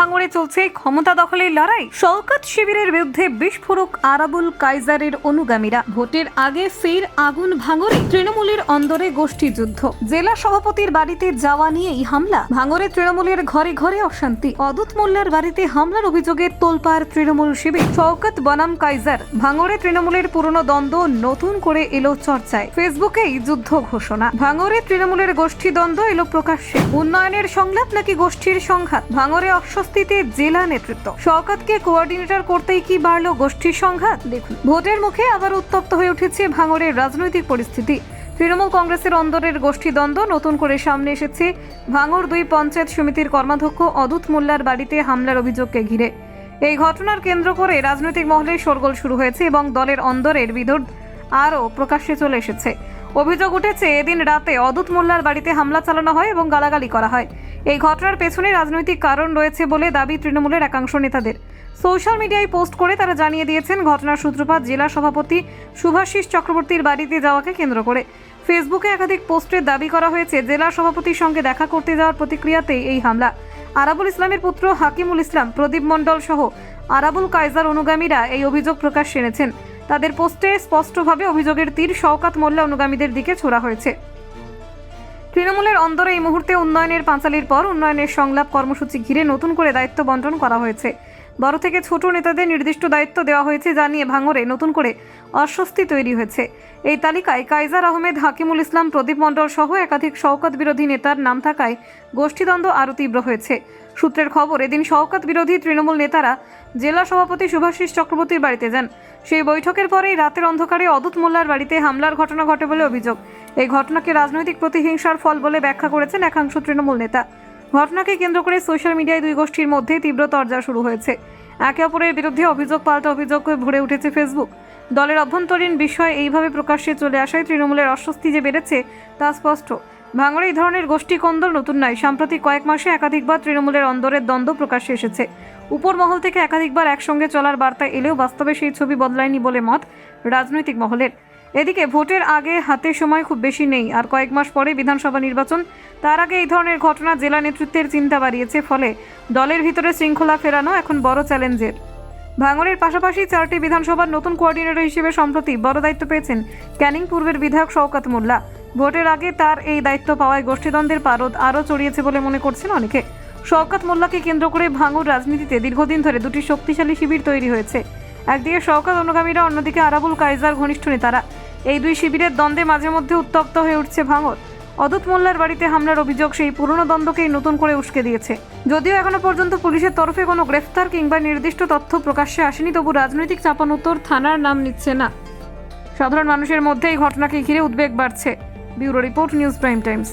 ভাঙড়ে চলছে ক্ষমতা দখলের লড়াই। শওকত শিবিরের বিরুদ্ধে বিস্ফোরক আরাবুল কাইজারের অনুগামীরা। ভোটের আগে ফের আগুন ভাঙড়ে। তৃণমূলের অন্দরে গোষ্ঠী যুদ্ধ। জেলা সভাপতির বাড়িতে যাওয়া নিয়েই হামলা। ভাঙড়ে তৃণমূলের ঘরে ঘরে অশান্তি। অদূত মোল্লার বাড়িতে হামলার অভিযোগে তোলপাড় তৃণমূল শিবির। শওকত বনাম কাইজার। ভাঙড়ে তৃণমূলের পুরনো দ্বন্দ্ব নতুন করে এলো চর্চায়। ফেসবুকেই যুদ্ধ ঘোষণা। ভাঙড়ে তৃণমূলের গোষ্ঠী দ্বন্দ্ব এলো প্রকাশ্যে। উন্নয়নের সংলাপ নাকি গোষ্ঠীর সংঘাত? ভাঙড়ে অস্বস্তিতে জেলা নেতৃত্ব। শওকতকে কোঅর্ডিনেটর করতেই কি বাড়লো গোষ্ঠীর সংঘাত? দেখুন, ভোটের মুখে আবার উত্তপ্ত হয়ে উঠেছে ভাঙড়ের রাজনৈতিক পরিস্থিতি। তৃণমূল কংগ্রেসের অন্দরের গোষ্ঠী দ্বন্দ্ব নতুন করে সামনে এসেছে ভাঙড় 2 পঞ্চায়েত সমিতির কর্মাধ্যক্ষ অদূত মোল্লার বাড়িতে হামলার অভিযোগকে ঘিরে। এই ঘটনার কেন্দ্র করে রাজনৈতিক মহলে শোরগোল শুরু হয়েছে এবং দলের অন্দরের বিরোধ আরও প্রকাশ্যে চলে এসেছে। অভিযোগ উঠেছে, এদিন রাতে অদূত মোল্লার বাড়িতে হামলা চালানো হয় এবং গালাগালি করা হয়। এই ঘটনার পেছনে রাজনৈতিক কারণ রয়েছে বলে দাবি তৃণমূলের একাংশ নেতাদের। সোশ্যাল মিডিয়ায় পোস্ট করে তারা জানিয়ে দিয়েছেন ঘটনার সূত্রপাত জেলা সভাপতি শুভাশিস চক্রবর্তীর বাড়িতে যাওয়াকে কেন্দ্র করে। ফেসবুকে একাধিক পোস্টে দাবি করা হয়েছে জেলা সভাপতির সঙ্গে দেখা করতে যাওয়ার প্রতিক্রিয়াতেই এই হামলা। আরাবুল ইসলামের পুত্র হাকিমুল ইসলাম, প্রদীপ মণ্ডল সহ আরাবুল কাইজার অনুগামীরা এই অভিযোগ প্রকাশ্যে এনেছেন। তাদের পোস্টে স্পষ্টভাবে অভিযোগের তীর শওকত মোল্লা অনুগামীদের দিকে ছোড়া হয়েছে। তৃণমূলের অন্দরে এই মুহূর্তে উন্নয়নের পাঁচালির পর উন্নয়নের সংলাপ কর্মসূচি ঘিরে নতুন করে দায়িত্ব বন্টন করা হয়েছে। বড় থেকে ছোট নেতাদের নির্দিষ্ট দায়িত্ব দেওয়া হয়েছে জানিয়ে ভাঙড়ে নতুন করে অস্বস্তি তৈরি হয়েছে। এই তালিকায় কাইজার আহমেদ, হাকিমুল ইসলাম, প্রদীপ মণ্ডল সহ একাধিক শওকত বিরোধী নেতার নাম থাকায় গোষ্ঠীদ্বন্দ্ব আরও তীব্র হয়েছে। সূত্রের খবর, এদিন শওকত বিরোধী তৃণমূল নেতারা জেলা সভাপতি শুভাশিস চক্রবর্তীর বাড়িতে যান। সেই বৈঠকের পরেই রাতের অন্ধকারে অদূত মোল্লার বাড়িতে হামলার ঘটনা ঘটে বলে অভিযোগ। এই ঘটনাকে রাজনৈতিক প্রতিহিংসার ফল বলে ব্যাখ্যা করেছেন একাংশ তৃণমূল নেতা। ঘটনাকে কেন্দ্র করে সোশ্যাল মিডিয়ায় দুই গোষ্ঠীর মধ্যে তীব্র তরজা শুরু হয়েছে। একে অপরের বিরুদ্ধে অভিযোগ পাল্টা অভিযোগ ভরে উঠেছে ফেসবুক। দলের অভ্যন্তরীণ বিষয় এইভাবে প্রকাশ্যে চলে আসায় তৃণমূলের অস্বস্তি যে বেড়েছে তা স্পষ্ট। ভাঙড়ে এই ধরনের গোষ্ঠী কোন্দল নতুন নয়। সাম্প্রতিক কয়েক মাসে একাধিকবার তৃণমূলের অন্দরের দ্বন্দ্ব প্রকাশ্যে এসেছে। উপর মহল থেকে একাধিকবার একসঙ্গে চলার বার্তা এলেও বাস্তবে সেই ছবি বদলায়নি বলে মত রাজনৈতিক মহলের। এদিকে ভোটের আগে হাতে সময় খুব বেশি নেই, আর কয়েক মাস পরে বিধানসভা নির্বাচন। তার আগে এই ধরনের ঘটনা জেলা নেতৃত্বের চিন্তা বাড়িয়েছে, ফলে দলের ভিতরে শৃঙ্খলা ফেরানো এখন বড় চ্যালেঞ্জের। ভাঙড়ের পাশাপাশি 4টি বিধানসভার নতুন কোঅর্ডিনেটর হিসেবে সম্প্রতি বড় দায়িত্ব পেয়েছেন ক্যানিং পূর্বের বিধায়ক শওকত মোল্লা। ভোটের আগে তার এই দায়িত্ব পাওয়ায় গোষ্ঠীদ্বন্দ্বের পারদ আরও ছড়িয়েছে বলে মনে করছেন অনেকে। শওকত মোল্লাকে কেন্দ্র করে ভাঙড় রাজনীতিতে দীর্ঘদিন ধরে দুটি শক্তিশালী শিবির তৈরি হয়েছে। একদিকে শওকত অনুগামীরা, অন্যদিকে আরাবুল কাইজার ঘনিষ্ঠ নেতারা। এই দুই শিবিরের দ্বন্দ্বে মাঝে মধ্যে উত্তপ্ত হয়ে উঠছে ভাঙড়। অদূত মোল্লার বাড়িতে হামলার অভিযোগ সেই পুরনো দ্বন্দ্বকেই নতুন করে উস্কে দিয়েছে। যদিও এখনো পর্যন্ত পুলিশের তরফে কোনো গ্রেফতার কিংবা নির্দিষ্ট তথ্য প্রকাশ্যে আসেনি, তবু রাজনৈতিক চাপানোত্তর থানার নাম নিচ্ছে না। সাধারণ মানুষের মধ্যে এই ঘটনাকে ঘিরে উদ্বেগ বাড়ছে। Bureau report, news prime Times.